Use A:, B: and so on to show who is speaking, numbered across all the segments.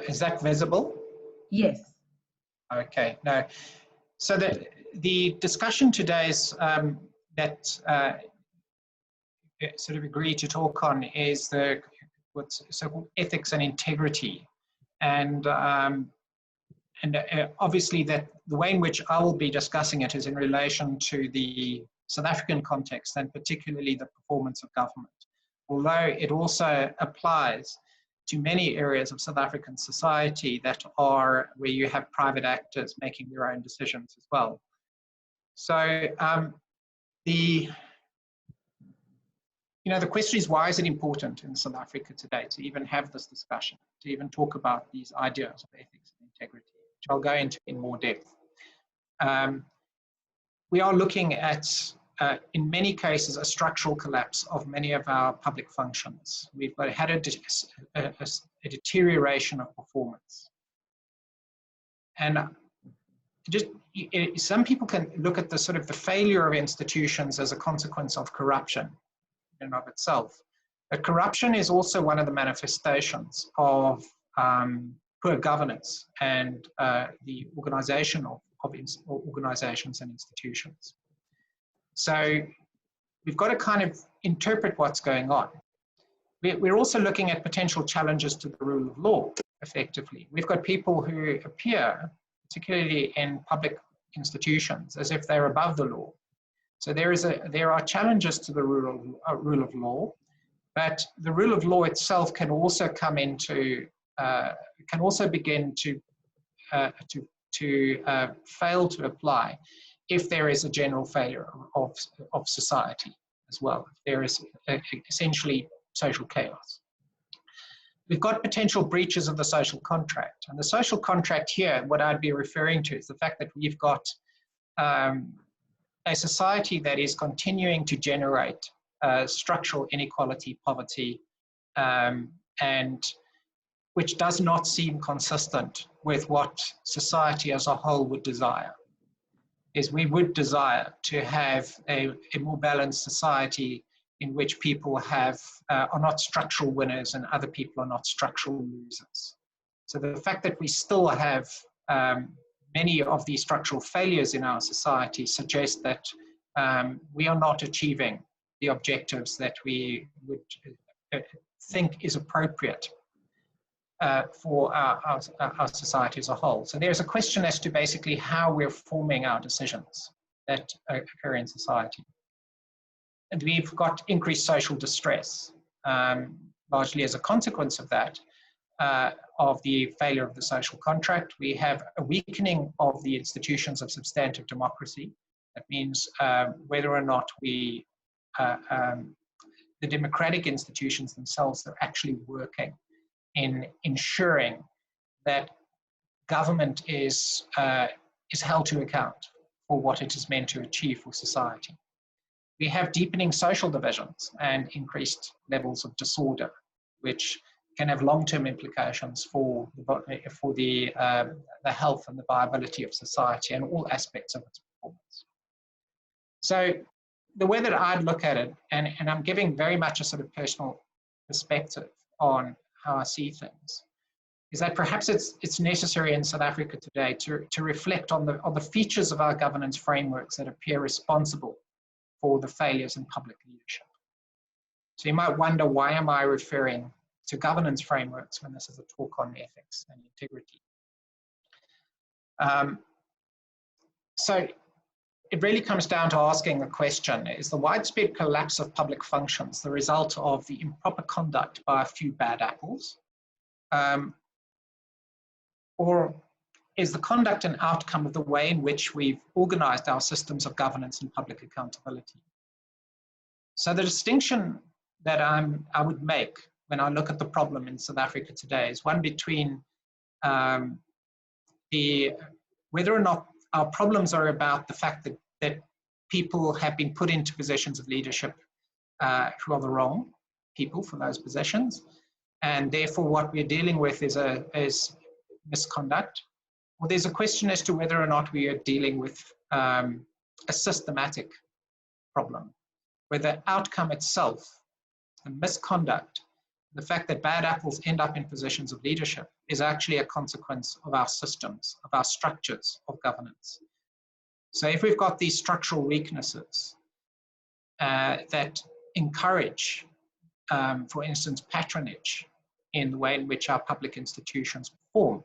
A: Is that visible?
B: Yes.
A: Okay, no. So the discussion today is that sort of agreed to talk on is the what's so-called ethics and integrity, and obviously that the way in which I will be discussing it is in relation to the South African context and particularly the performance of government, although it also applies to many areas of South African society that are where you have private actors making their own decisions as well. So the question is, why is it important in South Africa today to even have this discussion, to even talk about these ideas of ethics and integrity, which I'll go into in more depth. We are looking at, in many cases, a structural collapse of many of our public functions. We've had a deterioration of performance. And some people can look at the sort of the failure of institutions as a consequence of corruption in and of itself. But corruption is also one of the manifestations of poor governance and the organization of organizations and institutions. So we've got to kind of interpret what's going on. We're also looking at potential challenges to the rule of law, effectively. We've got people who appear, particularly in public institutions, as if they're above the law. So there are challenges to the rule of law, but the rule of law itself can also come into, can also begin to fail to apply if there is a general failure of society as well. If there is essentially social chaos. We've got potential breaches of the social contract. And the social contract here, what I'd be referring to is the fact that we've got a society that is continuing to generate structural inequality, poverty, and which does not seem consistent with what society as a whole would desire. Is we would desire to have a more balanced society in which people are not structural winners and other people are not structural losers. So the fact that we still have many of these structural failures in our society suggests that we are not achieving the objectives that we would think is appropriate for our society as a whole. So there's a question as to basically how we're forming our decisions that occur in society. And we've got increased social distress, largely as a consequence of that, of the failure of the social contract. We have a weakening of the institutions of substantive democracy. That means whether or not the democratic institutions themselves are actually working in ensuring that government is held to account for what it is meant to achieve for society. We have deepening social divisions and increased levels of disorder, which can have long-term implications for the health and the viability of society and all aspects of its performance. So the way that I'd look at it, and I'm giving very much a sort of personal perspective on how I see things, is that perhaps it's necessary in South Africa today to reflect on the features of our governance frameworks that appear responsible for the failures in public leadership. So you might wonder, why am I referring to governance frameworks when this is a talk on ethics and integrity? So it really comes down to asking the question, is the widespread collapse of public functions the result of the improper conduct by a few bad apples? Or is the conduct an outcome of the way in which we've organized our systems of governance and public accountability? So the distinction that I would make when I look at the problem in South Africa today is one between whether or not our problems are about the fact that people have been put into positions of leadership who are the wrong people for those positions, and therefore what we're dealing with is misconduct. Well, there's a question as to whether or not we are dealing with a systematic problem, where the outcome itself, the misconduct, the fact that bad apples end up in positions of leadership is actually a consequence of our systems, of our structures of governance. So if we've got these structural weaknesses that encourage, for instance, patronage in the way in which our public institutions perform,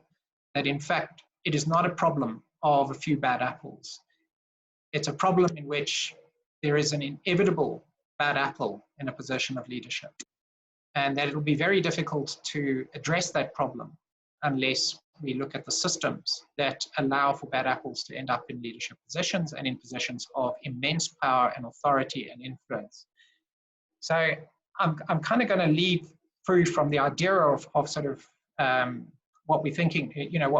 A: that in fact it is not a problem of a few bad apples. It's a problem in which there is an inevitable bad apple in a position of leadership, and that it will be very difficult to address that problem unless we look at the systems that allow for bad apples to end up in leadership positions and in positions of immense power and authority and influence. So I'm kind of going to lead through from the idea of sort of what we're thinking, you know,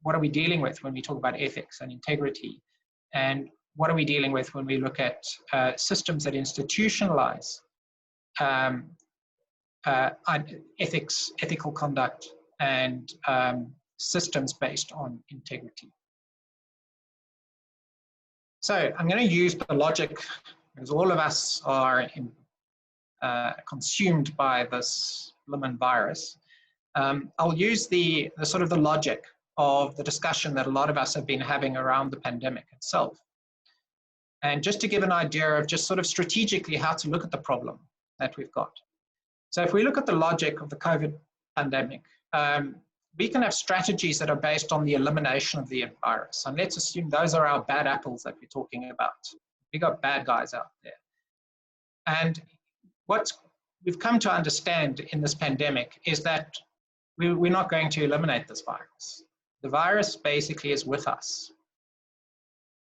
A: what are we dealing with when we talk about ethics and integrity, and what are we dealing with when we look at systems that institutionalize ethics, ethical conduct, and systems based on integrity. So I'm going to use the logic, because all of us are consumed by this lemon virus. I'll use the sort of the logic of the discussion that a lot of us have been having around the pandemic itself. And just to give an idea of just sort of strategically how to look at the problem that we've got. So if we look at the logic of the COVID pandemic, we can have strategies that are based on the elimination of the virus. And let's assume those are our bad apples that we're talking about. We've got bad guys out there. And what we've come to understand in this pandemic is that we're not going to eliminate this virus. The virus basically is with us.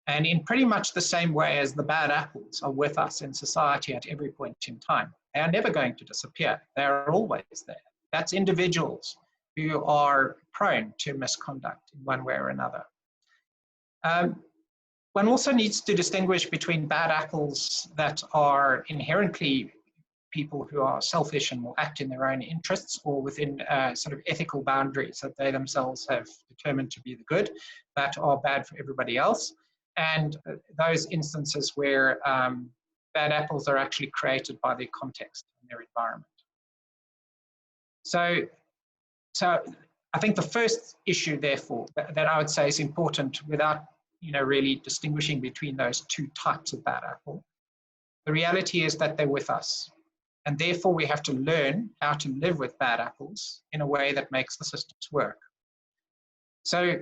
A: And in pretty much the same way as the bad apples are with us in society at every point in time. They are never going to disappear. They are always there. That's individuals who are prone to misconduct in one way or another. One also needs to distinguish between bad apples that are inherently people who are selfish and will act in their own interests, or within sort of ethical boundaries that they themselves have determined to be the good, that are bad for everybody else, and those instances where bad apples are actually created by their context and their environment. So I think the first issue, therefore, that I would say is important without, you know, really distinguishing between those two types of bad apple, the reality is that they're with us. And therefore, we have to learn how to live with bad apples in a way that makes the systems work. So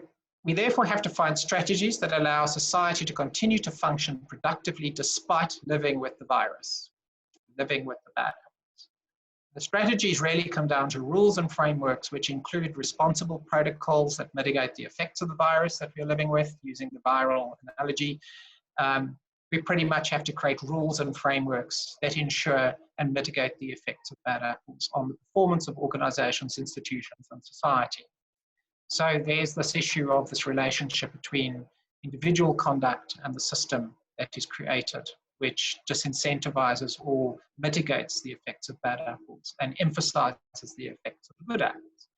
A: we therefore have to find strategies that allow society to continue to function productively despite living with the virus, living with the bad apples. The strategies really come down to rules and frameworks which include responsible protocols that mitigate the effects of the virus that we're living with, using the viral analogy. We pretty much have to create rules and frameworks that ensure and mitigate the effects of bad apples on the performance of organizations, institutions, and society. So there's this issue of this relationship between individual conduct and the system that is created, which disincentivizes or mitigates the effects of bad apples and emphasizes the effects of the good apples.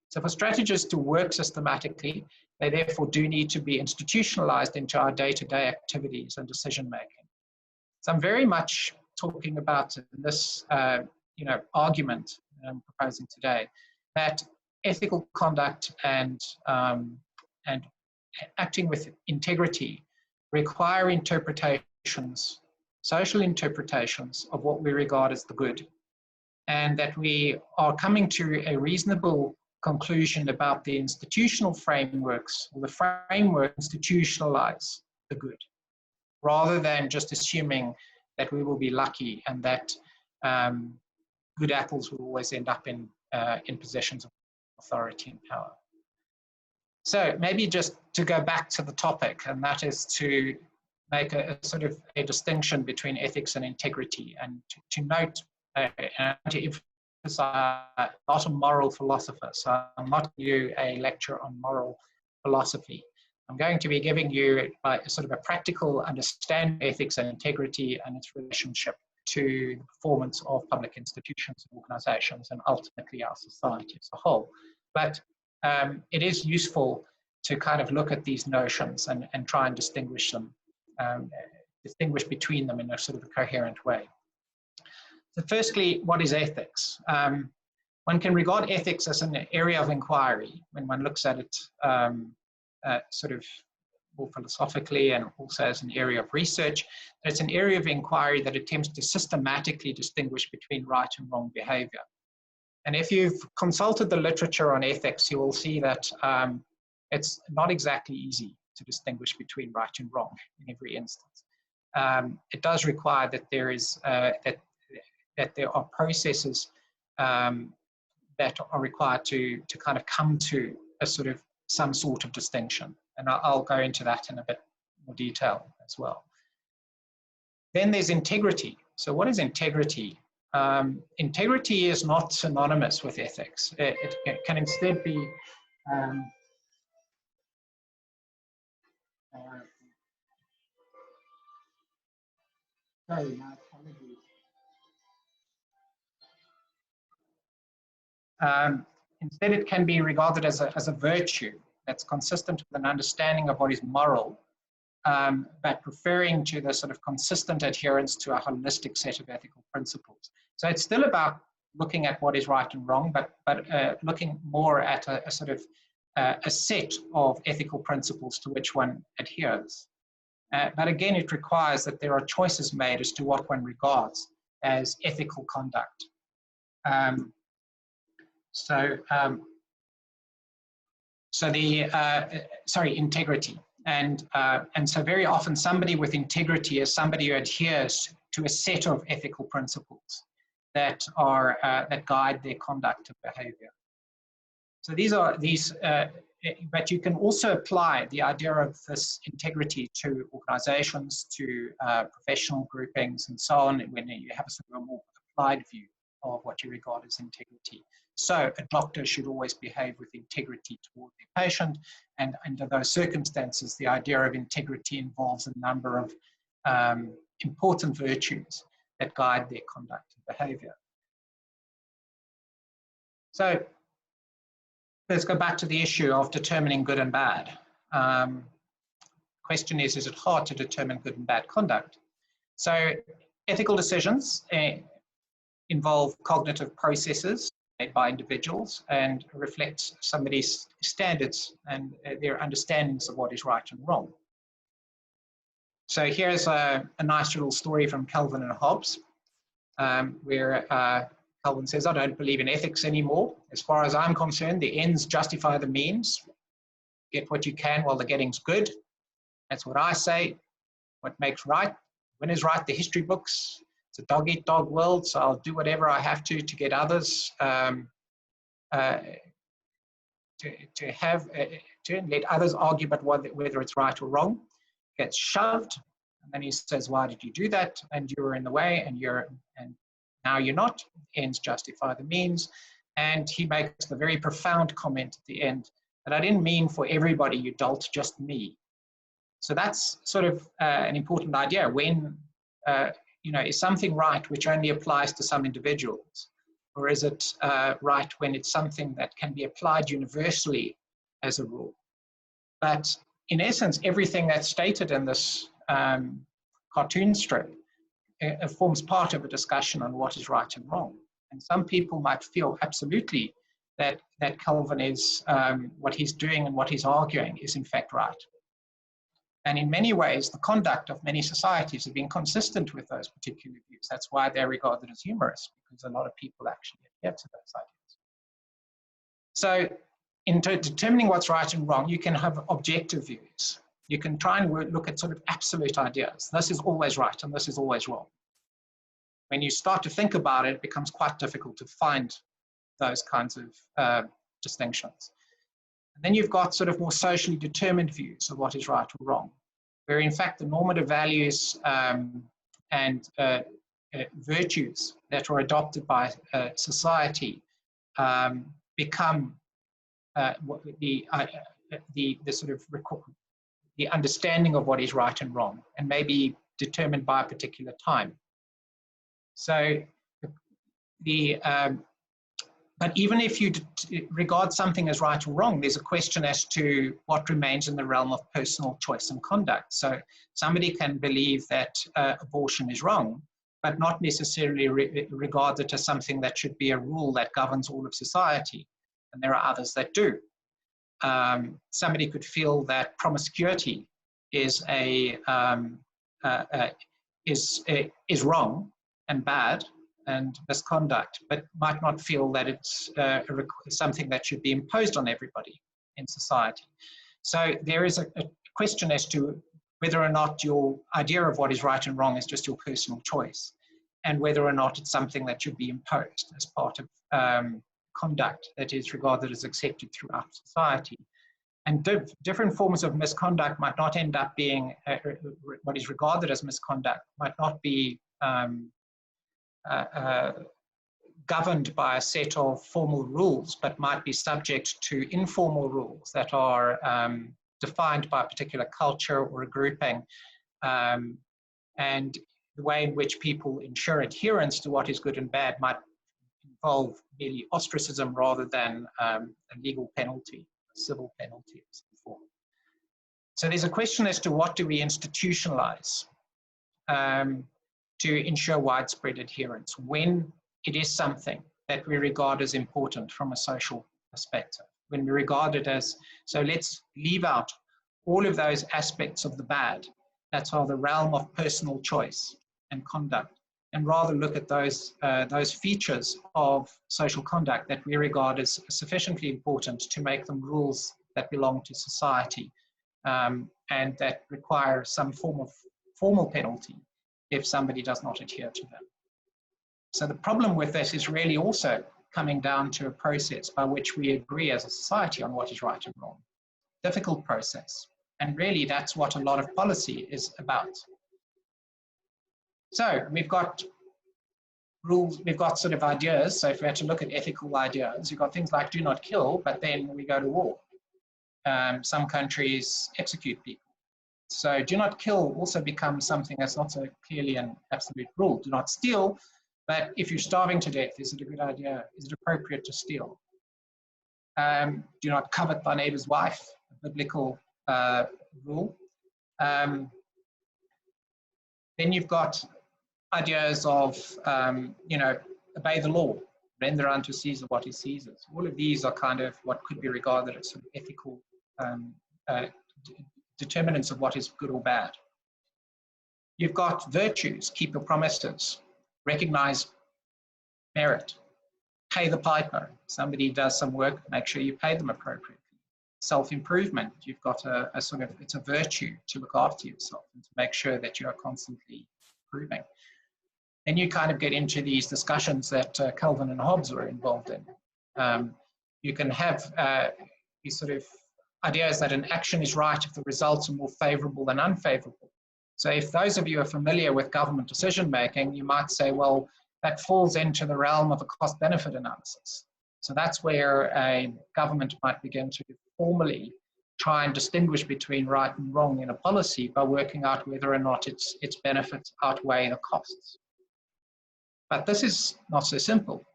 A: So for strategies to work systematically, they therefore do need to be institutionalized into our day-to-day activities and decision-making. So I'm very much talking about this argument I'm proposing today, that ethical conduct and acting with integrity require interpretations, social interpretations of what we regard as the good, and that we are coming to a reasonable conclusion about the institutional frameworks, or the framework institutionalize the good, rather than just assuming that we will be lucky and that good apples will always end up in positions of authority and power. So maybe just to go back to the topic, and that is to make a sort of a distinction between ethics and integrity, and to note and to emphasize I'm not a moral philosopher, so I'm not giving you a lecture on moral philosophy. I'm going to be giving you sort of a practical understanding of ethics and integrity and its relationship to the performance of public institutions and organizations, and ultimately our society as a whole. But it is useful to kind of look at these notions and try and distinguish them, distinguish between them in a sort of a coherent way. So firstly, what is ethics? One can regard ethics as an area of inquiry when one looks at it sort of more philosophically, and also as an area of research. It's an area of inquiry that attempts to systematically distinguish between right and wrong behavior. And if you've consulted the literature on ethics, you will see that it's not exactly easy to distinguish between right and wrong in every instance. It does require that there is that there are processes that are required to kind of come to a sort of some sort of distinction. And I'll go into that in a bit more detail as well. Then there's integrity. So what is integrity? Integrity is not synonymous with ethics. It can instead be sorry, my apologies. Instead, it can be regarded as a virtue that's consistent with an understanding of what is moral, but referring to the sort of consistent adherence to a holistic set of ethical principles. So it's still about looking at what is right and wrong, but looking more at a sort of a set of ethical principles to which one adheres. But again, it requires that there are choices made as to what one regards as ethical conduct. Integrity. And so very often somebody with integrity is somebody who adheres to a set of ethical principles that are that guide their conduct and behavior. So but you can also apply the idea of this integrity to organizations, to professional groupings and so on, when you have a sort of a more applied view of what you regard as integrity. So a doctor should always behave with integrity toward their patient, and under those circumstances, the idea of integrity involves a number of important virtues that guide their conduct and behavior. So let's go back to the issue of determining good and bad. Question is it hard to determine good and bad conduct? So ethical decisions involve cognitive processes made by individuals and reflect somebody's standards and their understandings of what is right and wrong. So here's a nice little story from Calvin and Hobbes, where Calvin says, I don't believe in ethics anymore. As far as I'm concerned, the ends justify the means. Get what you can while the getting's good. That's what I say. What makes right? Winners write the history books. It's a dog-eat-dog world, so I'll do whatever I have to get others to let others argue about whether it's right or wrong. Gets shoved, and then he says, "Why did you do that? And you were in the way, and now you're not. Ends justify the means." And he makes the very profound comment at the end that I didn't mean for everybody you dealt, just me. So that's sort of an important idea. When is something right which only applies to some individuals? Or is it right when it's something that can be applied universally as a rule? But in essence, everything that's stated in this cartoon strip forms part of a discussion on what is right and wrong. And some people might feel absolutely that Calvin is, what he's doing and what he's arguing is in fact right. And in many ways, the conduct of many societies have been consistent with those particular views. That's why they're regarded as humorous, because a lot of people actually adhere to those ideas. So in determining what's right and wrong, you can have objective views. You can try and look at sort of absolute ideas. This is always right and this is always wrong. When you start to think about it, it becomes quite difficult to find those kinds of distinctions. And then you've got sort of more socially determined views of what is right or wrong, where in fact the normative values and virtues that are adopted by society become the sort of the understanding of what is right and wrong, and may be determined by a particular time. So but even if you regard something as right or wrong, there's a question as to what remains in the realm of personal choice and conduct. So somebody can believe that abortion is wrong, but not necessarily regards it as something that should be a rule that governs all of society. And there are others that do. Somebody could feel that promiscuity is is wrong and bad and misconduct, but might not feel that it's something that should be imposed on everybody in society. So there is a question as to whether or not your idea of what is right and wrong is just your personal choice, and whether or not it's something that should be imposed as part of conduct that is regarded as accepted throughout society. And different forms of misconduct might not end up being what is regarded as misconduct, might not be governed by a set of formal rules, but might be subject to informal rules that are defined by a particular culture or a grouping. And the way in which people ensure adherence to what is good and bad might involve merely ostracism rather than a legal penalty, a civil penalty of some form. So there's a question as to what do we institutionalize to ensure widespread adherence when it is something that we regard as important from a social perspective. When we regard it as, so let's leave out all of those aspects of the bad that are the realm of personal choice and conduct, and rather look at those features of social conduct that we regard as sufficiently important to make them rules that belong to society, and that require some form of formal penalty if somebody does not adhere to them. So the problem with this is really also coming down to a process by which we agree as a society on what is right and wrong. Difficult process. And really that's what a lot of policy is about. So we've got rules, we've got sort of ideas. So if we had to look at ethical ideas, you've got things like do not kill, but then we go to war. Some countries execute people. So do not kill also becomes something that's not so clearly an absolute rule. Do not steal, but if you're starving to death, is it a good idea? Is it appropriate to steal? Do not covet thy neighbor's wife, a biblical rule. Then you've got ideas of, obey the law, render unto Caesar what is Caesar's. All of these are kind of what could be regarded as sort of ethical determinants of what is good or bad. You've got virtues, keep your promises, recognize merit, pay the piper. Somebody does some work, make sure you pay them appropriately. Self-improvement, you've got a sort of, it's a virtue to look after yourself and to make sure that you are constantly improving. Then you kind of get into these discussions that Calvin and Hobbes were involved in. You can have these sort of ideas that an action is right if the results are more favorable than unfavorable. So if those of you are familiar with government decision making, you might say, well, that falls into the realm of a cost-benefit analysis. So that's where a government might begin to formally try and distinguish between right and wrong in a policy by working out whether or not its benefits outweigh the costs. But this is not so simple.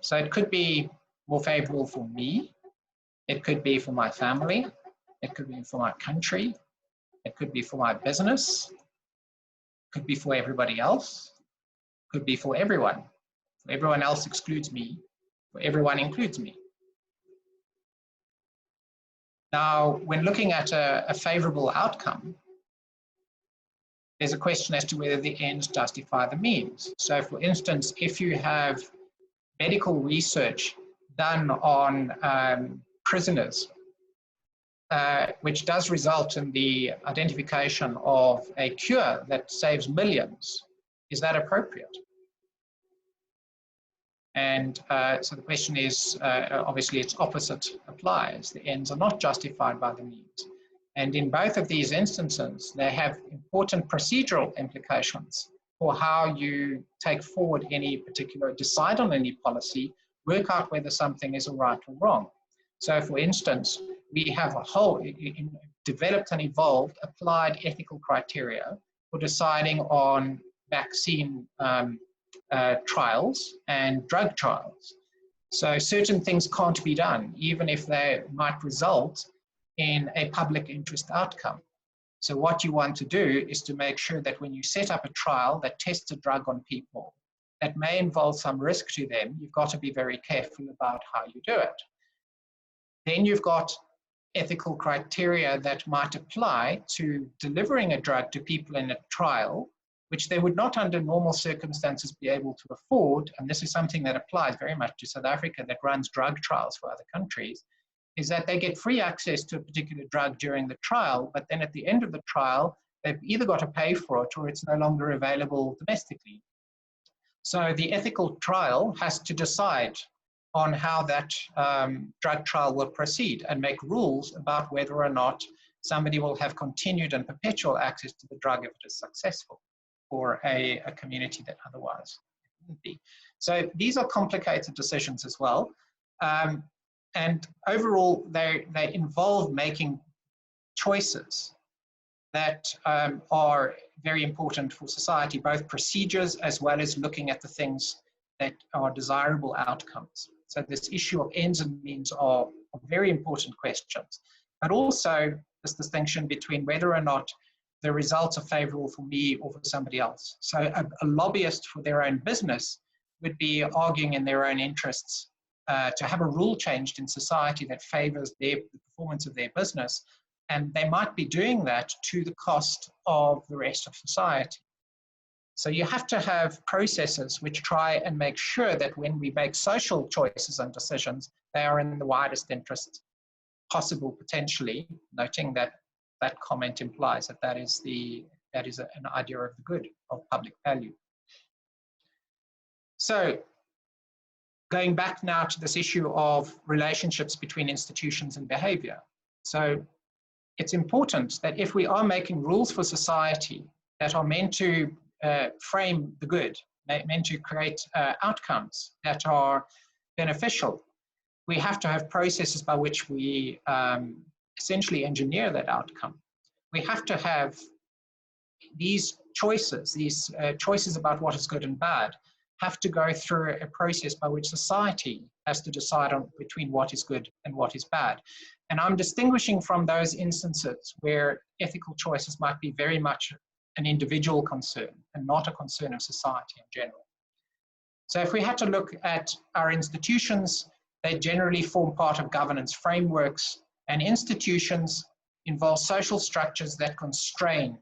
A: So it could be more favorable for me. It could be for my family. It could be for my country. It could be for my business. It could be for everybody else. It could be for everyone. Everyone else excludes me. Everyone includes me. Now, when looking at a favorable outcome, there's a question as to whether the ends justify the means. So for instance, if you have medical research done on prisoners, which does result in the identification of a cure that saves millions, is that appropriate? And so the question is, obviously its opposite applies. The ends are not justified by the means. And in both of these instances, they have important procedural implications for how you take forward any particular, decide on any policy, work out whether something is right or wrong. So for instance, we have a whole developed and evolved applied ethical criteria for deciding on vaccine trials and drug trials. So certain things can't be done, even if they might result in a public interest outcome. So what you want to do is to make sure that when you set up a trial that tests a drug on people that may involve some risk to them, you've got to be very careful about how you do it. Then you've got ethical criteria that might apply to delivering a drug to people in a trial, which they would not under normal circumstances be able to afford. And this is something that applies very much to South Africa that runs drug trials for other countries, is that they get free access to a particular drug during the trial, but then at the end of the trial, they've either got to pay for it or it's no longer available domestically. So the ethical trial has to decide on how that drug trial will proceed and make rules about whether or not somebody will have continued and perpetual access to the drug if it is successful for a community that otherwise wouldn't be. So these are complicated decisions as well. And overall, they involve making choices that are very important for society, both procedures as well as looking at the things that are desirable outcomes. So this issue of ends and means are very important questions, but also this distinction between whether or not the results are favorable for me or for somebody else. So a lobbyist for their own business would be arguing in their own interests to have a rule changed in society that favors the performance of their business, and they might be doing that to the cost of the rest of society. So you have to have processes which try and make sure that when we make social choices and decisions, they are in the widest interest possible, potentially, noting that that comment implies that that is an idea of the good, of public value. So going back now to this issue of relationships between institutions and behavior. So it's important that if we are making rules for society that are meant to frame the good, meant to create outcomes that are beneficial, we have to have processes by which we essentially engineer that outcome. We have to have these choices about what is good and bad have to go through a process by which society has to decide on between what is good and what is bad. And I'm distinguishing from those instances where ethical choices might be very much an individual concern and not a concern of society in general. So if we had to look at our institutions, they generally form part of governance frameworks, and institutions involve social structures that constrain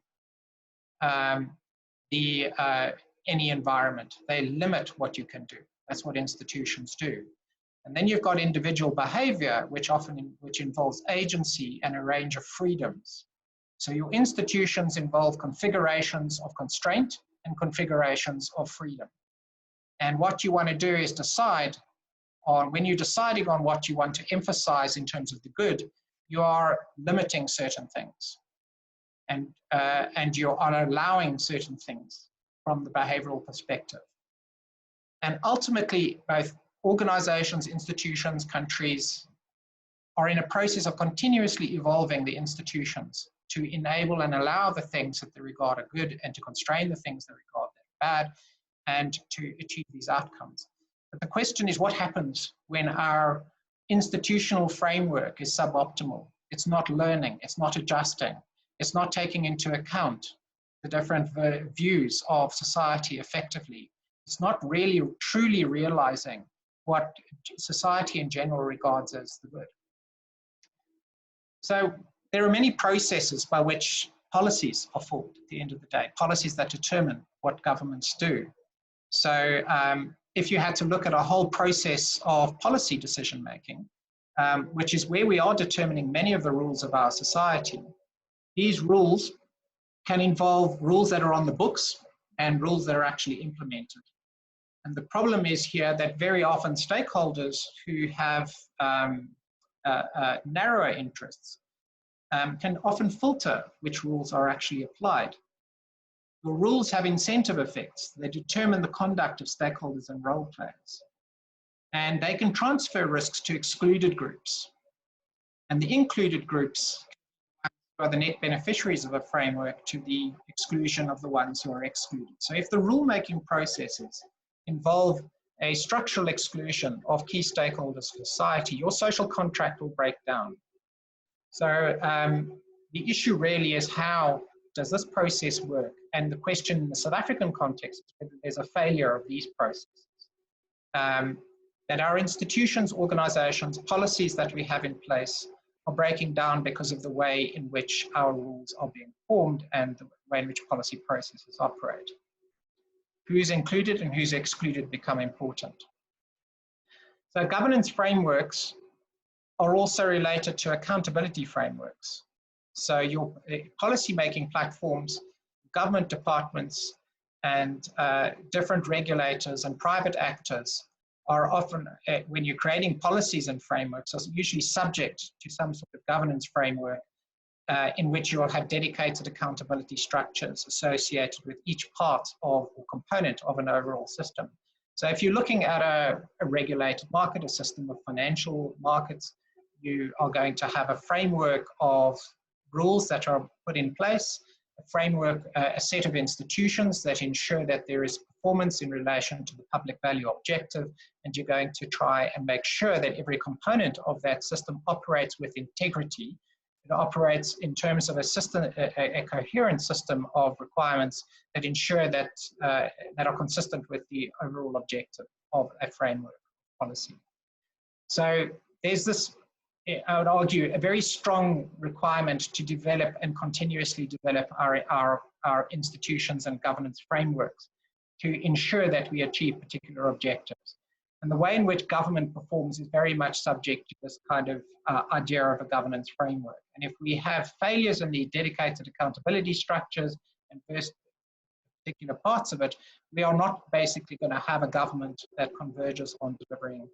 A: any environment. They limit what you can do. That's what institutions do. And then you've got individual behavior, which involves agency and a range of freedoms. So your institutions involve configurations of constraint and configurations of freedom. And what you want to do is decide on, when you're deciding on what you want to emphasize in terms of the good, you are limiting certain things. And you are allowing certain things from the behavioral perspective. And ultimately, both organizations, institutions, countries are in a process of continuously evolving the institutions to enable and allow the things that they regard are good and to constrain the things they regard that are bad and to achieve these outcomes. But the question is, what happens when our institutional framework is suboptimal? It's not learning, it's not adjusting, it's not taking into account the different views of society effectively. It's not really truly realizing what society in general regards as the good. So there are many processes by which policies are formed at the end of the day, policies that determine what governments do. So if you had to look at a whole process of policy decision-making, which is where we are determining many of the rules of our society, these rules can involve rules that are on the books and rules that are actually implemented. And the problem is here that very often stakeholders who have narrower interests can often filter which rules are actually applied. The rules have incentive effects. They determine the conduct of stakeholders and role players. And they can transfer risks to excluded groups. And the included groups are the net beneficiaries of a framework to the exclusion of the ones who are excluded. So if the rulemaking processes involve a structural exclusion of key stakeholders for society, your social contract will break down. So the issue really is, how does this process work? And the question in the South African context is whether there's a failure of these processes. That our institutions, organizations, policies that we have in place are breaking down because of the way in which our rules are being formed and the way in which policy processes operate. Who's included and who's excluded become important. So governance frameworks are also related to accountability frameworks. So your policy-making platforms, government departments, and different regulators and private actors are often, when you're creating policies and frameworks, are usually subject to some sort of governance framework in which you'll have dedicated accountability structures associated with each part of or component of an overall system. So if you're looking at a regulated market, a system of financial markets, you are going to have a framework of rules that are put in place, a framework, a set of institutions that ensure that there is performance in relation to the public value objective, and you're going to try and make sure that every component of that system operates with integrity. It operates in terms of a system, a coherent system of requirements that ensure that, that are consistent with the overall objective of a framework policy. So there's this, I would argue, a very strong requirement to develop and continuously develop our institutions and governance frameworks to ensure that we achieve particular objectives. And the way in which government performs is very much subject to this kind of idea of a governance framework. And if we have failures in the dedicated accountability structures and first particular parts of it, we are not basically going to have a government that converges on delivering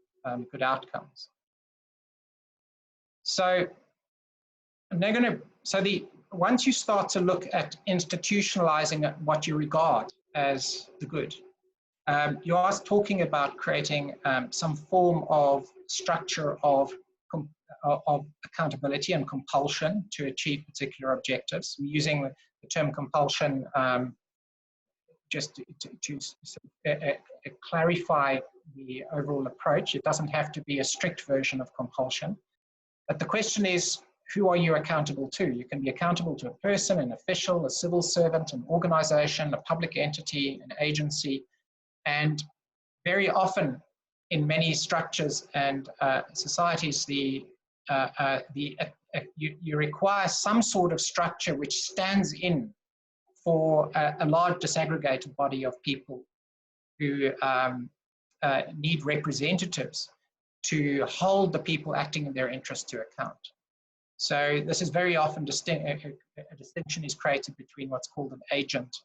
A: good outcomes. So once you start to look at institutionalizing what you regard as the good, you are talking about creating some form of structure of accountability and compulsion to achieve particular objectives. We're using the term compulsion just to clarify the overall approach. It doesn't have to be a strict version of compulsion. But the question is, who are you accountable to? You can be accountable to a person, an official, a civil servant, an organization, a public entity, an agency. And very often in many structures and societies, you require some sort of structure which stands in for a large disaggregated body of people who need representatives to hold the people acting in their interest to account. So this is very often a distinction is created between what's called an agent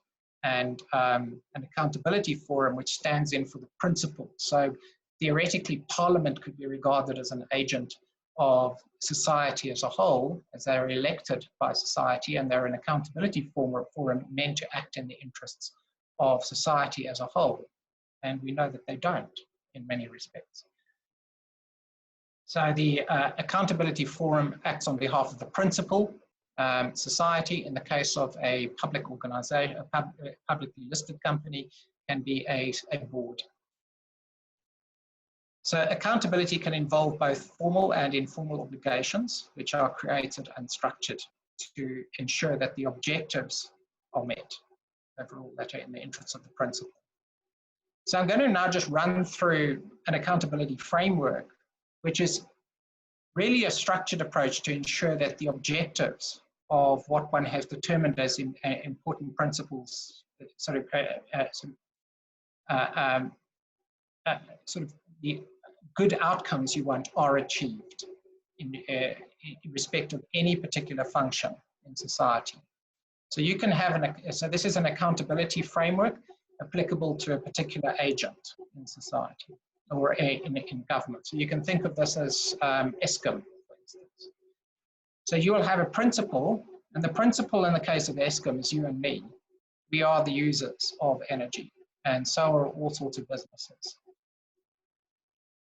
A: and an accountability forum, which stands in for the principle. So theoretically, Parliament could be regarded as an agent of society as a whole, as they're elected by society, and they're an accountability forum meant to act in the interests of society as a whole. And we know that they don't in many respects. So the accountability forum acts on behalf of the principal, society. In the case of a public organization, a publicly listed company, can be a board. So accountability can involve both formal and informal obligations, which are created and structured to ensure that the objectives are met, overall, that are in the interests of the principal. So I'm going to now just run through an accountability framework, which is really a structured approach to ensure that the objectives of what one has determined as important principles, sort of the good outcomes you want are achieved in respect of any particular function in society. So you can have so this is an accountability framework applicable to a particular agent in society or in government. So you can think of this as Eskom, for instance. So you will have a principle, and the principle in the case of Eskom is you and me. We are the users of energy, and so are all sorts of businesses.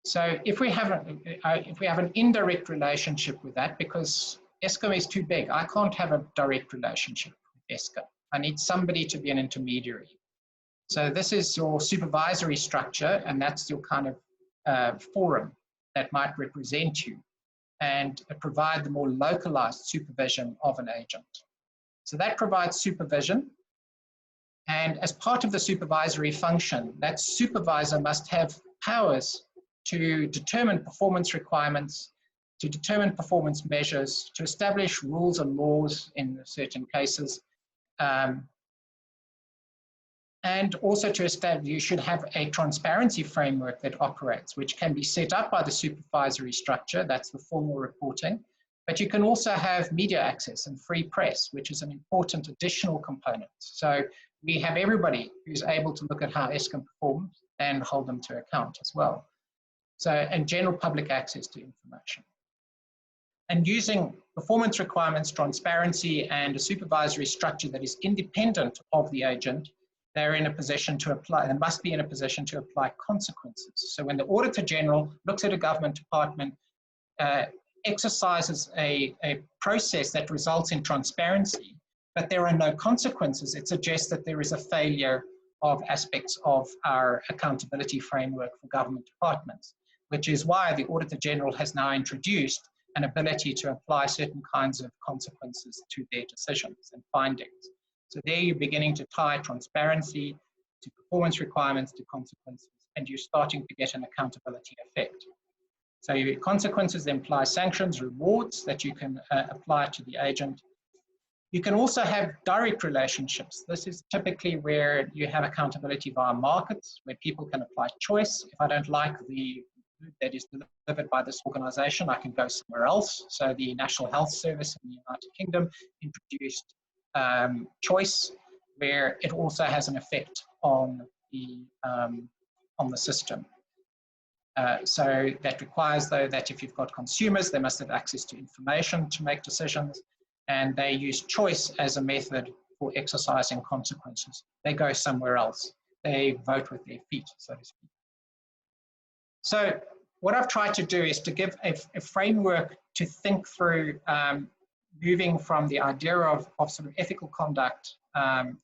A: So if we have an indirect relationship with that, because Eskom is too big, I can't have a direct relationship with Eskom. I need somebody to be an intermediary. So this is your supervisory structure, and that's your kind of forum that might represent you and provide the more localized supervision of an agent. So that provides supervision. And as part of the supervisory function, that supervisor must have powers to determine performance requirements, to determine performance measures, to establish rules and laws in certain cases, and also to establish, you should have a transparency framework that operates, which can be set up by the supervisory structure, that's the formal reporting, but you can also have media access and free press, which is an important additional component. So we have everybody who's able to look at how Eskom performs and hold them to account as well. So, and general public access to information. And using performance requirements, transparency, and a supervisory structure that is independent of the agent, they're in a position to apply, they must be in a position to apply consequences. So when the Auditor General looks at a government department, exercises a process that results in transparency, but there are no consequences, it suggests that there is a failure of aspects of our accountability framework for government departments, which is why the Auditor General has now introduced an ability to apply certain kinds of consequences to their decisions and findings. So there you're beginning to tie transparency to performance requirements to consequences, and you're starting to get an accountability effect. So your consequences imply sanctions, rewards that you can apply to the agent. You can also have direct relationships. This is typically where you have accountability via markets, where people can apply choice. If I don't like the food that is delivered by this organization, I can go somewhere else. So the National Health Service in the United Kingdom introduced choice, where it also has an effect on the system. So that requires, though, that if you've got consumers, they must have access to information to make decisions, and they use choice as a method for exercising consequences. They go somewhere else. They vote with their feet, so to speak. So what I've tried to do is to give a framework to think through moving from the idea of sort of ethical conduct,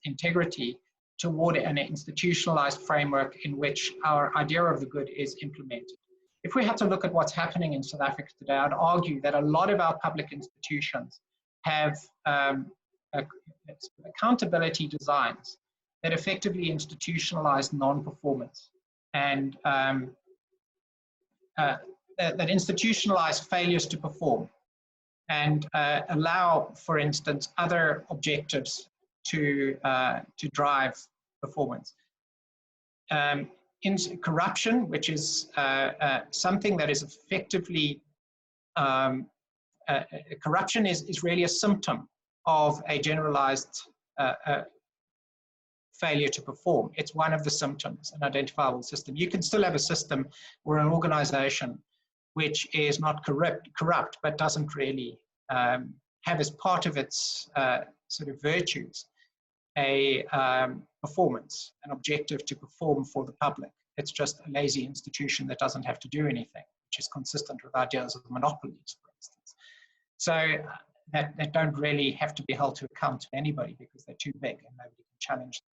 A: integrity, toward an institutionalized framework in which our idea of the good is implemented. If we had to look at what's happening in South Africa today, I'd argue that a lot of our public institutions have accountability designs that effectively institutionalize non-performance and that institutionalize failures to perform and allow, for instance, other objectives to drive performance. In corruption, which is something that is effectively, corruption is really a symptom of a generalized failure to perform. It's one of the symptoms, an identifiable system. You can still have a system or an organization which is not corrupt, but doesn't really have as part of its sort of virtues a performance, an objective to perform for the public. It's just a lazy institution that doesn't have to do anything, which is consistent with ideas of monopolies, for instance. So that don't really have to be held to account to anybody because they're too big and nobody can challenge them.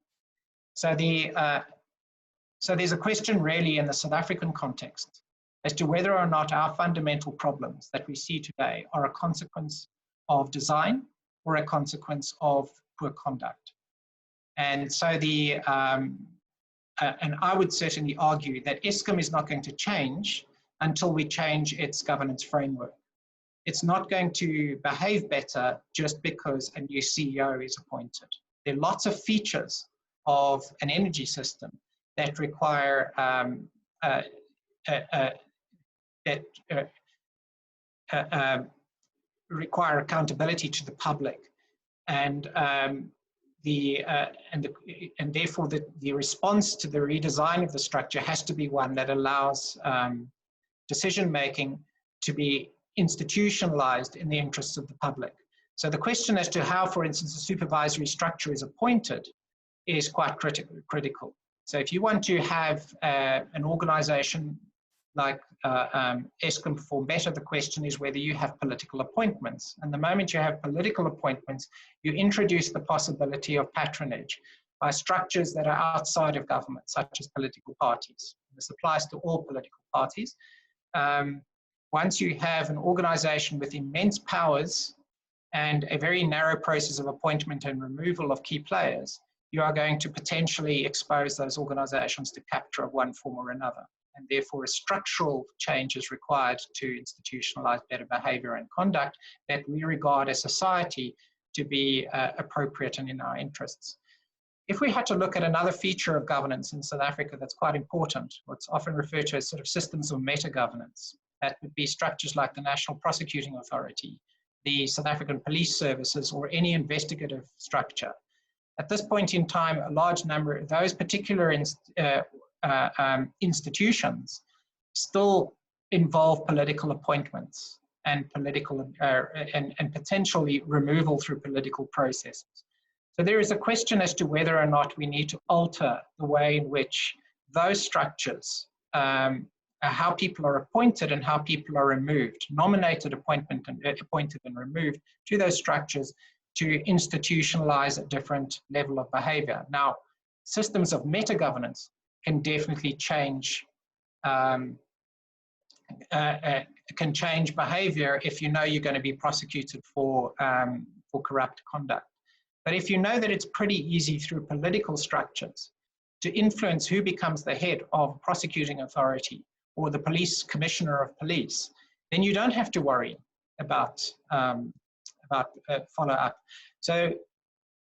A: So there's a question really in the South African context as to whether or not our fundamental problems that we see today are a consequence of design or a consequence of poor conduct. And so and I would certainly argue that Eskom is not going to change until we change its governance framework. It's not going to behave better just because a new CEO is appointed. There are lots of features of an energy system that require require accountability to the public, and therefore the response to the redesign of the structure has to be one that allows decision making to be institutionalized in the interests of the public. So the question as to how, for instance, a supervisory structure is appointed is quite critical. So if you want to have an organization like Eskom perform better, the question is whether you have political appointments. And the moment you have political appointments, you introduce the possibility of patronage by structures that are outside of government, such as political parties. This applies to all political parties. once you have an organization with immense powers and a very narrow process of appointment and removal of key players, you are going to potentially expose those organizations to capture of one form or another. And therefore, a structural change is required to institutionalize better behavior and conduct that we regard as society to be appropriate and in our interests. If we had to look at another feature of governance in South Africa that's quite important, what's often referred to as sort of systems of meta-governance, that would be structures like the National Prosecuting Authority, the South African Police Services, or any investigative structure. At this point in time, a large number of those particular institutions still involve political appointments and political and potentially removal through political processes. So there is a question as to whether or not we need to alter the way in which those structures, how people are appointed and how people are removed, nominated, appointed and removed to those structures to institutionalize a different level of behavior. Now, systems of meta-governance can definitely change behavior if you know you're going to be prosecuted for corrupt conduct. But if you know that it's pretty easy through political structures to influence who becomes the head of prosecuting authority or the police commissioner of police, then you don't have to worry about follow-up. So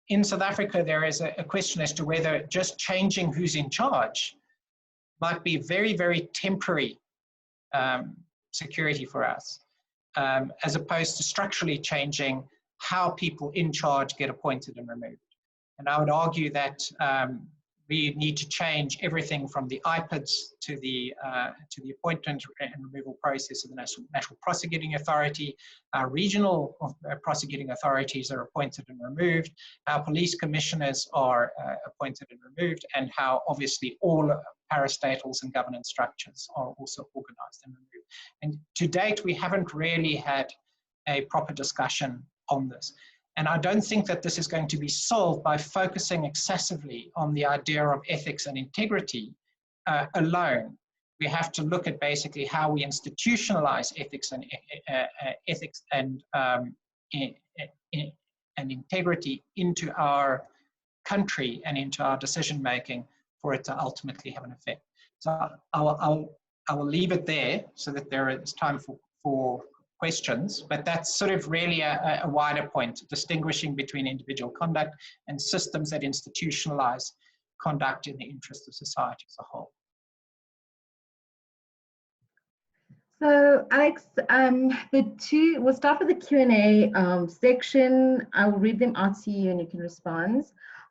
A: in South Africa, there is a question as to whether just changing who's in charge might be very, very temporary security for us, as opposed to structurally changing how people in charge get appointed and removed. And I would argue that we need to change everything from the IPIDs to the appointment and removal process of the National Prosecuting Authority. Our regional prosecuting authorities are appointed and removed. Our police commissioners are appointed and removed, and how obviously all parastatals and governance structures are also organized and removed. And to date, we haven't really had a proper discussion on this. And I don't think that this is going to be solved by focusing excessively on the idea of ethics and integrity alone. We have to look at basically how we institutionalize ethics and integrity into our country and into our decision making for it to ultimately have an effect. So I will leave it there so that there is time for questions, but that's sort of really a wider point, distinguishing between individual conduct and systems that institutionalize conduct in the interest of society as a whole.
B: So Alex, we'll start with the Q&A section. I will read them out to you and you can respond.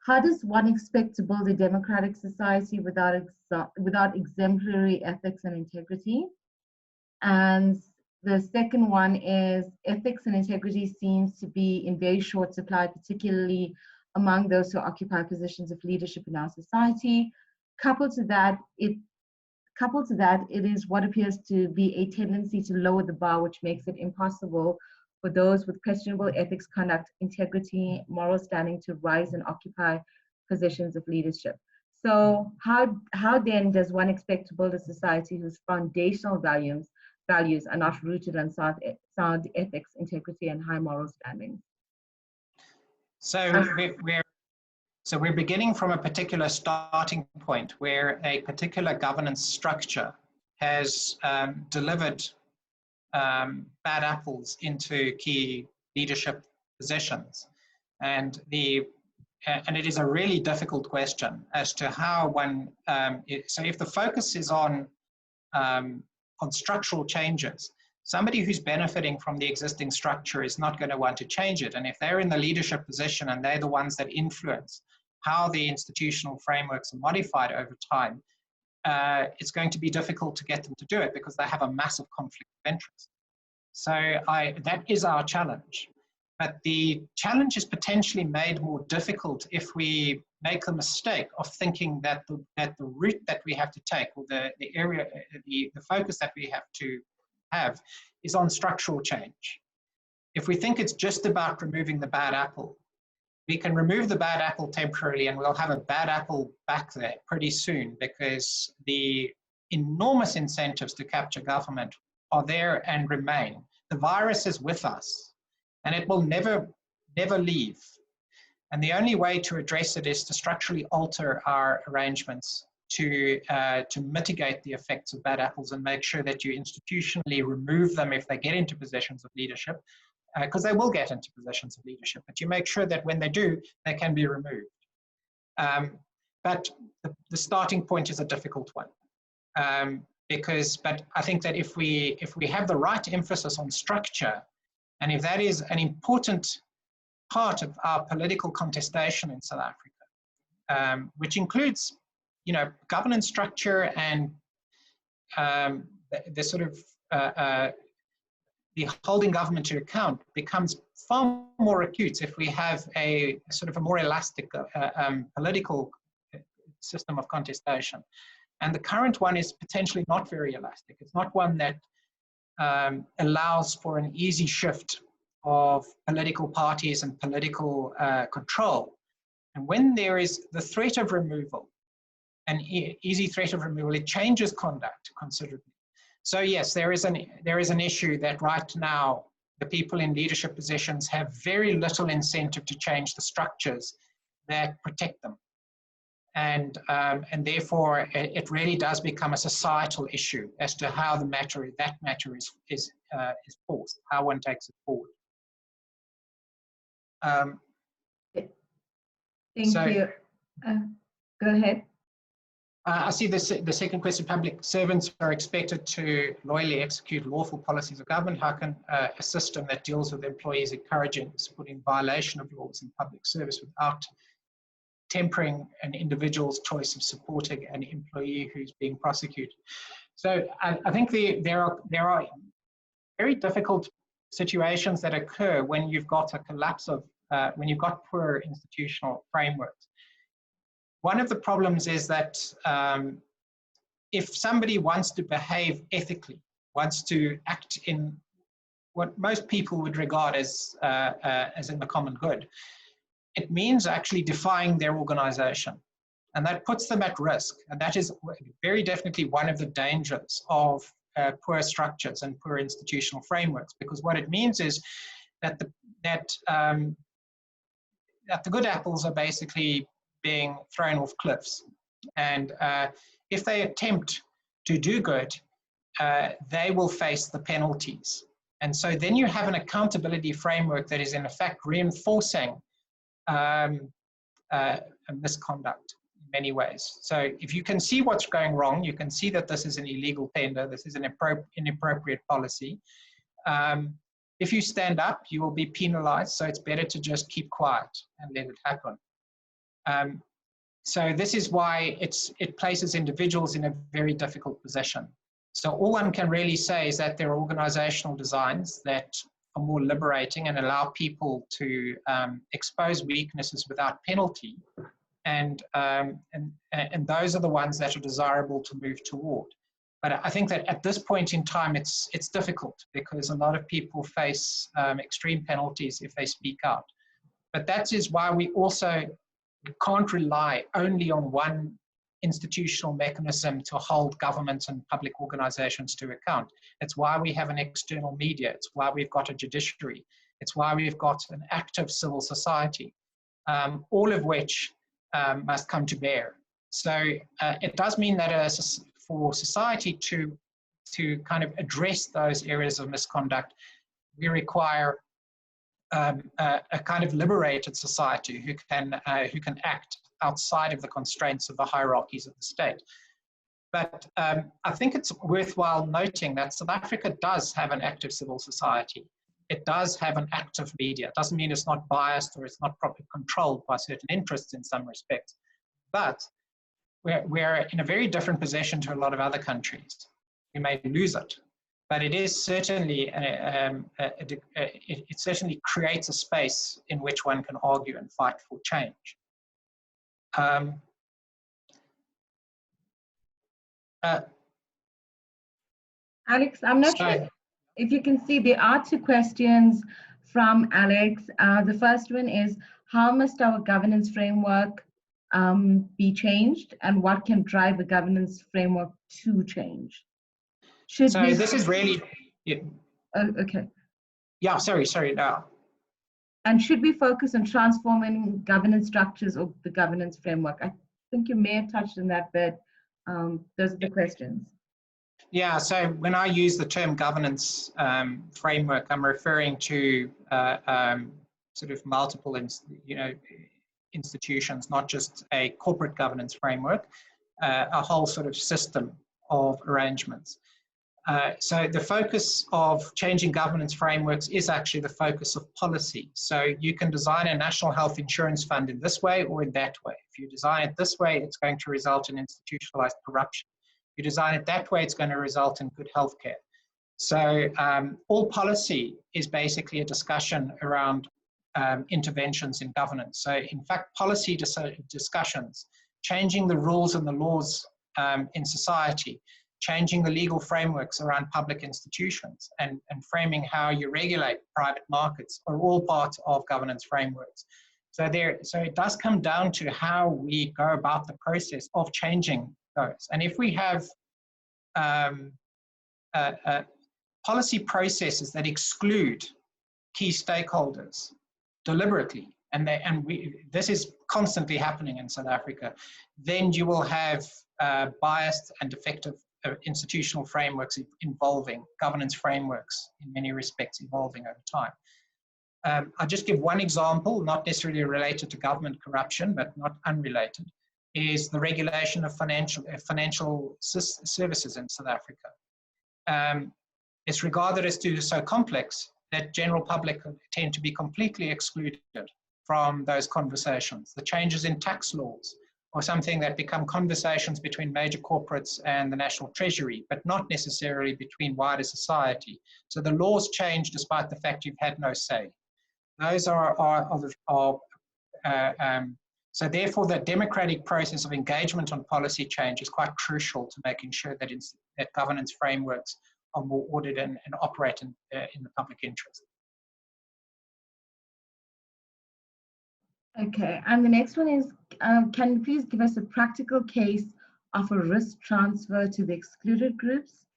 B: How does one expect to build a democratic society without exemplary ethics and integrity? And the second one is, ethics and integrity seems to be in very short supply, particularly among those who occupy positions of leadership in our society. Coupled to that, it is what appears to be a tendency to lower the bar, which makes it impossible for those with questionable ethics, conduct, integrity, moral standing to rise and occupy positions of leadership. So how then does one expect to build a society whose foundational values are not rooted on sound ethics, integrity, and high moral standings?
A: So we're beginning from a particular starting point where a particular governance structure has delivered bad apples into key leadership positions, and it is a really difficult question as to how one. So if the focus is on structural changes, somebody who's benefiting from the existing structure is not going to want to change it. And if they're in the leadership position and they're the ones that influence how the institutional frameworks are modified over time, it's going to be difficult to get them to do it because they have a massive conflict of interest. So that is our challenge. But the challenge is potentially made more difficult if we make the mistake of thinking that the route that we have to take, or the focus that we have to have, is on structural change. If we think it's just about removing the bad apple, we can remove the bad apple temporarily and we'll have a bad apple back there pretty soon, because the enormous incentives to capture government are there and remain. The virus is with us, and it will never leave. And the only way to address it is to structurally alter our arrangements to mitigate the effects of bad apples and make sure that you institutionally remove them if they get into positions of leadership, because they will get into positions of leadership, but you make sure that when they do, they can be removed. But the starting point is a difficult one. But I think that if we have the right emphasis on structure, and if that is an important part of our political contestation in South Africa, which includes, governance structure and the sort of the holding government to account becomes far more acute if we have a sort of a more elastic political system of contestation. And the current one is potentially not very elastic. It's not one that allows for an easy shift of political parties and political control. And when there is the threat of removal, an easy threat of removal, it changes conduct considerably. So yes, there is an issue that right now the people in leadership positions have very little incentive to change the structures that protect them. And therefore, it really does become a societal issue as to how that matter is forced, how one takes it forward.
B: Thank you. Go ahead.
A: I see the second question: public servants are expected to loyally execute lawful policies of government. How can a system that deals with employees encouraging supporting violation of laws in public service without tempering an individual's choice of supporting an employee who's being prosecuted? So I think there are very difficult situations that occur when you've got a collapse of, when you've got poor institutional frameworks. One of the problems is that if somebody wants to behave ethically, wants to act in what most people would regard as in the common good, it means actually defying their organization. And that puts them at risk. And that is very definitely one of the dangers of poor structures and poor institutional frameworks, because what it means is that the good apples are basically being thrown off cliffs. And if they attempt to do good, they will face the penalties. And so then you have an accountability framework that is in effect reinforcing misconduct in many ways. So if you can see what's going wrong, you can see that this is an illegal tender, this is an inappropriate policy. If you stand up, you will be penalized, so it's better to just keep quiet and let it happen. So this is why it places individuals in a very difficult position. So all one can really say is that there are organizational designs that are more liberating and allow people to expose weaknesses without penalty, and those are the ones that are desirable to move toward. But I think that at this point in time, it's difficult because a lot of people face extreme penalties if they speak out. But that is why we also can't rely only on one institutional mechanism to hold governments and public organizations to account. It's why we have an external media. It's why we've got a judiciary. It's why we've got an active civil society, all of which must come to bear. So it does mean that for society to kind of address those areas of misconduct, we require a kind of liberated society who can act outside of the constraints of the hierarchies of the state. But I think it's worthwhile noting that South Africa does have an active civil society. It does have an active media. It doesn't mean it's not biased or it's not properly controlled by certain interests in some respects. But we're in a very different position to a lot of other countries. We may lose it, but it is certainly, it certainly creates a space in which one can argue and fight for change.
B: Alex, I'm not sure if you can see, there are two questions from Alex. The first one is, how must our governance framework be changed, and what can drive the governance framework to change?
A: So this is really
B: Oh, okay.
A: Yeah, sorry, no.
B: And should we focus on transforming governance structures or the governance framework? I think you may have touched on that, but those are the questions.
A: Yeah, so when I use the term governance framework, I'm referring to sort of multiple, institutions, not just a corporate governance framework, a whole sort of system of arrangements. So the focus of changing governance frameworks is actually the focus of policy. So you can design a national health insurance fund in this way or in that way. If you design it this way, it's going to result in institutionalized corruption. If you design it that way, it's going to result in good healthcare. So all policy is basically a discussion around interventions in governance. So in fact, policy discussions, changing the rules and the laws in society, changing the legal frameworks around public institutions, and framing how you regulate private markets are all part of governance frameworks. So it does come down to how we go about the process of changing those. And if we have policy processes that exclude key stakeholders deliberately, this is constantly happening in South Africa, then you will have biased and defective institutional frameworks involving governance frameworks in many respects evolving over time. I'll just give one example, not necessarily related to government corruption, but not unrelated, is the regulation of financial services in South Africa. It's regarded as so complex that general public tend to be completely excluded from those conversations. The changes in tax laws or something that become conversations between major corporates and the National Treasury, but not necessarily between wider society. So the laws change despite the fact you've had no say. Those so therefore the democratic process of engagement on policy change is quite crucial to making sure that that governance frameworks are more ordered and operate in the public interest.
B: Okay, and the next one is, can you please give us a practical case of a risk transfer to the excluded groups?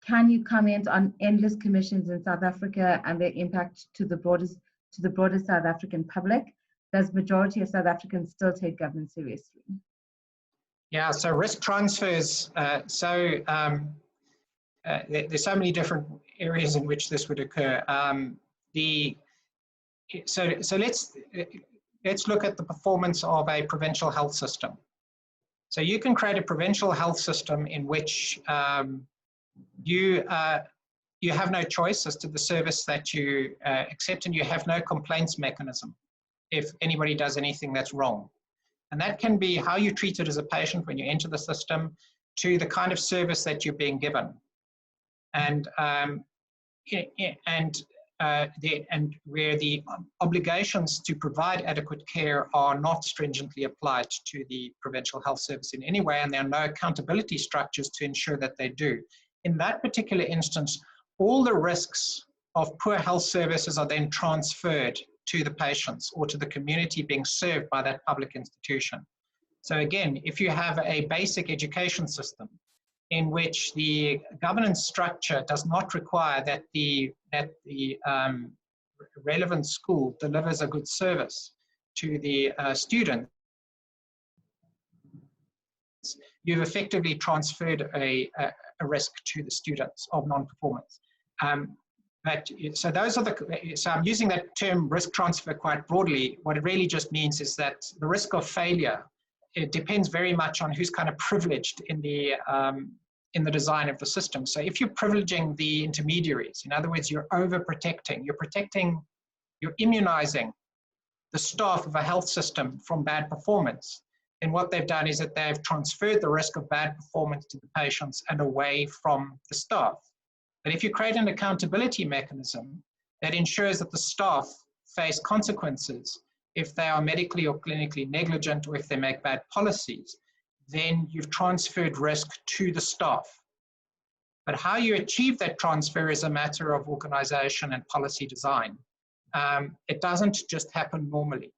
B: Can you comment on endless commissions in South Africa and their impact to the broader South African public? Does majority of South Africans still take government seriously? Yeah,
A: so risk transfers, there's so many different areas in which this would occur. So let's look at the performance of a provincial health system. So you can create a provincial health system in which you have no choice as to the service that you accept, and you have no complaints mechanism if anybody does anything that's wrong. And that can be how you treated as a patient when you enter the system, to the kind of service that you're being given. And where the obligations to provide adequate care are not stringently applied to the provincial health service in any way, and there are no accountability structures to ensure that they do. In that particular instance, all the risks of poor health services are then transferred to the patients or to the community being served by that public institution. So again, if you have a basic education system in which the governance structure does not require that the relevant school delivers a good service to the students, you've effectively transferred a risk to the students of non-performance. So I'm using that term risk transfer quite broadly. What it really just means is that the risk of failure, it depends very much on who's kind of privileged in the design of the system. So if you're privileging the intermediaries, in other words, you're overprotecting, you're immunizing the staff of a health system from bad performance, then what they've done is that they've transferred the risk of bad performance to the patients and away from the staff. But if you create an accountability mechanism that ensures that the staff face consequences if they are medically or clinically negligent, or if they make bad policies, then you've transferred risk to the staff. But how you achieve that transfer is a matter of organization and policy design. It doesn't just happen normally.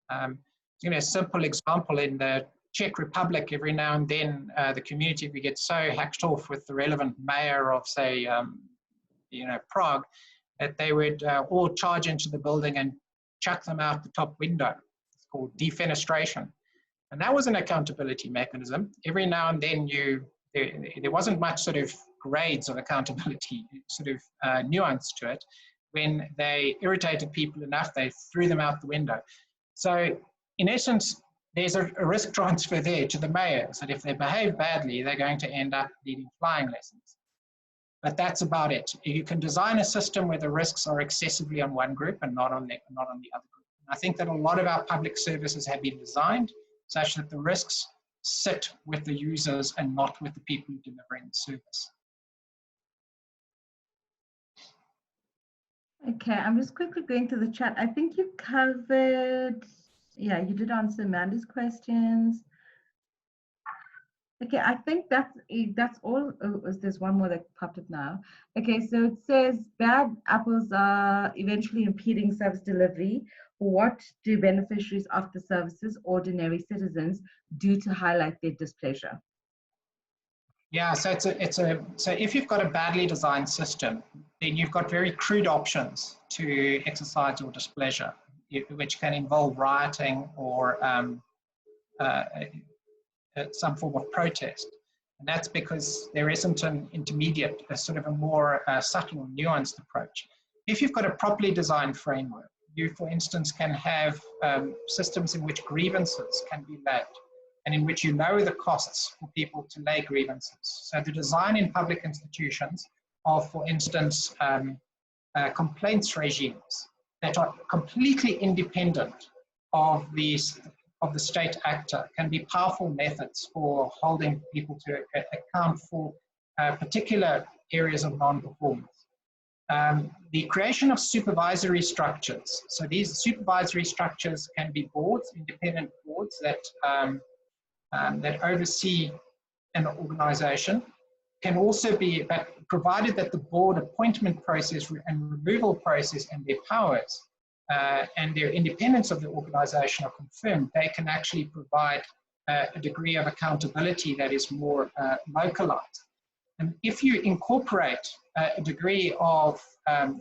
A: A simple example, in the Czech Republic, every now and then the community, we get so hacked off with the relevant mayor of, say, Prague, that they would all charge into the building and chuck them out the top window. It's called defenestration. And that was an accountability mechanism. Every now and then there wasn't much sort of grades of accountability, sort of nuance to it. When they irritated people enough, they threw them out the window. So in essence, there's a risk transfer there to the mayors, that if they behave badly, they're going to end up leading flying lessons. But that's about it. You can design a system where the risks are excessively on one group and not on the other group. And I think that a lot of our public services have been designed such that the risks sit with the users and not with the people delivering the service.
B: Okay, I'm just quickly going through the chat. I think you covered, yeah, you did answer Amanda's questions. Okay, I think that's all. Oh, there's one more that popped up now. Okay, so it says bad apples are eventually impeding service delivery. What do beneficiaries of the services, ordinary citizens, do to highlight their displeasure?
A: Yeah, so so if you've got a badly designed system, then you've got very crude options to exercise your displeasure, which can involve rioting or some form of protest. And that's because there isn't an intermediate, a sort of a more subtle, nuanced approach. If you've got a properly designed framework, you, for instance, can have systems in which grievances can be laid and in which you know the costs for people to lay grievances. So the design in public institutions of, for instance, complaints regimes that are completely independent of the state actor can be powerful methods for holding people to account for particular areas of non-performance. The creation of supervisory structures. So these supervisory structures can be boards, independent boards that oversee an organization, can also be, but provided that the board appointment process and removal process and their powers and their independence of the organization are confirmed, they can actually provide a degree of accountability that is more localized. And if you incorporate a degree of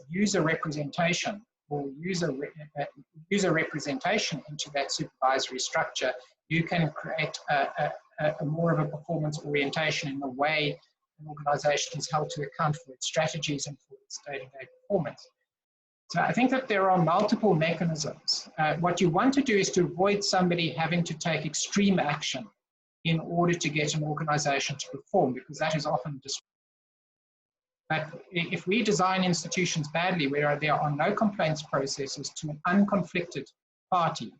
A: user representation or user representation into that supervisory structure, you can create a more of a performance orientation in the way an organization is held to account for its strategies and for its day-to-day performance. So I think that there are multiple mechanisms. What you want to do is to avoid somebody having to take extreme action in order to get an organization to perform, because that is often but if we design institutions badly, where there are no complaints processes to an unconflicted party,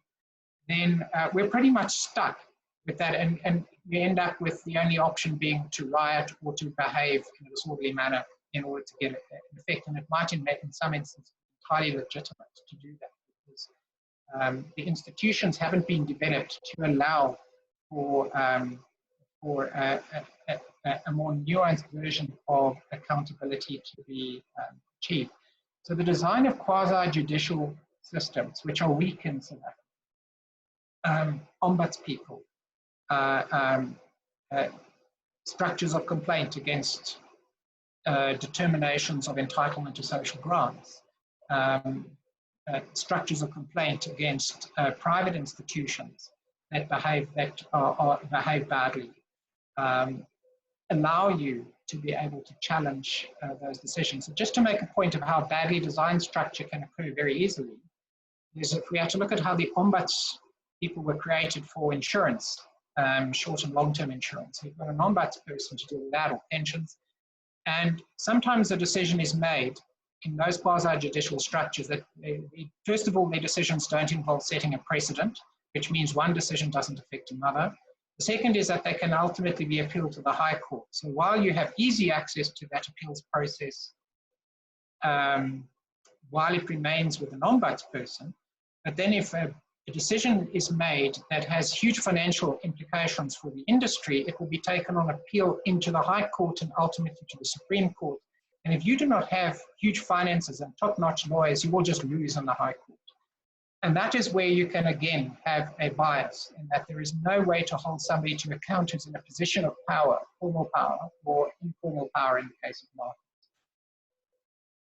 A: then we're pretty much stuck with that, and we end up with the only option being to riot or to behave in a disorderly manner in order to get an effect. And it might, in some instances, be entirely legitimate to do that, because the institutions haven't been developed to allow for a more nuanced version of accountability to be achieved. So the design of quasi-judicial systems, which are weak in South Africa, ombudspeople, structures of complaint against determinations of entitlement to social grants, structures of complaint against private institutions that behave badly, allow you to be able to challenge those decisions. So just to make a point of how badly designed structure can occur very easily, is if we have to look at how the ombuds people were created for insurance, short and long-term insurance. You've got an ombuds person to deal with that, or pensions. And sometimes a decision is made in those quasi-judicial structures that, first of all, their decisions don't involve setting a precedent, which means one decision doesn't affect another. The second is that they can ultimately be appealed to the High Court. So while you have easy access to that appeals process, while it remains with an ombudsperson, but then if a decision is made that has huge financial implications for the industry, it will be taken on appeal into the High Court and ultimately to the Supreme Court. And if you do not have huge finances and top-notch lawyers, you will just lose in the High Court. And that is where you can, again, have a bias, in that there is no way to hold somebody to account who's in a position of power, formal power, or informal power in the case of markets.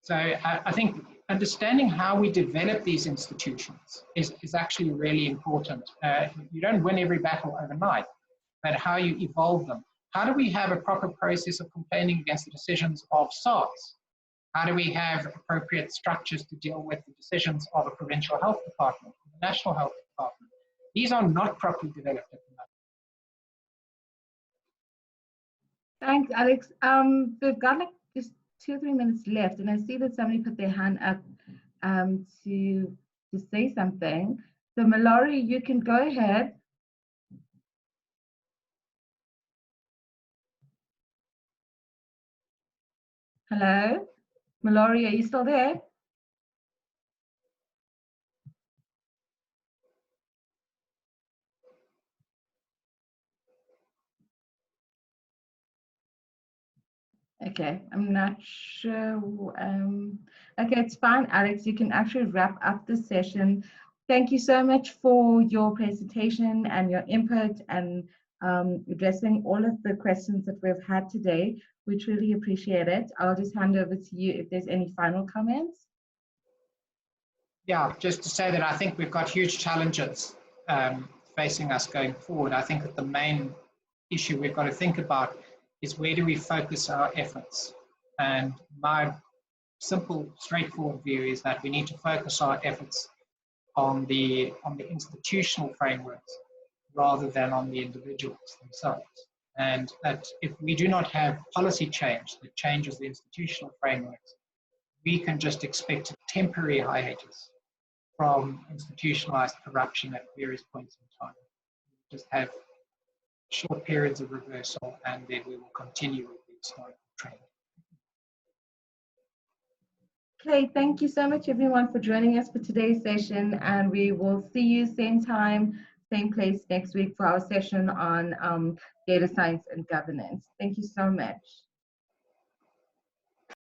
A: So I think understanding how we develop these institutions is actually really important. You don't win every battle overnight, but how you evolve them. How do we have a proper process of complaining against the decisions of SARS? How do we have appropriate structures to deal with the decisions of a provincial health department, the national health department? These are not properly developed at the moment.
B: Thanks, Alex. We've got like just 2 or 3 minutes left, and I see that somebody put their hand up to say something. So Mallory, you can go ahead. Hello, Mallory, are you still there? Okay, I'm not sure. Okay, it's fine, Alex. You can actually wrap up the session. Thank you so much for your presentation and your input and addressing all of the questions that we've had today. We truly appreciate it. I'll just hand over to you if there's any final comments.
A: Yeah, just to say that I think we've got huge challenges facing us going forward. I think that the main issue we've got to think about is where do we focus our efforts? And my simple, straightforward view is that we need to focus our efforts on the institutional frameworks rather than on the individuals themselves. And that if we do not have policy change that changes the institutional frameworks, we can just expect a temporary hiatus from institutionalized corruption at various points in time. Just have short periods of reversal, and then we will continue with the historical trend.
B: Okay, thank you so much everyone for joining us for today's session, and we will see you same time, same place next week for our session on data science and governance. Thank you so much.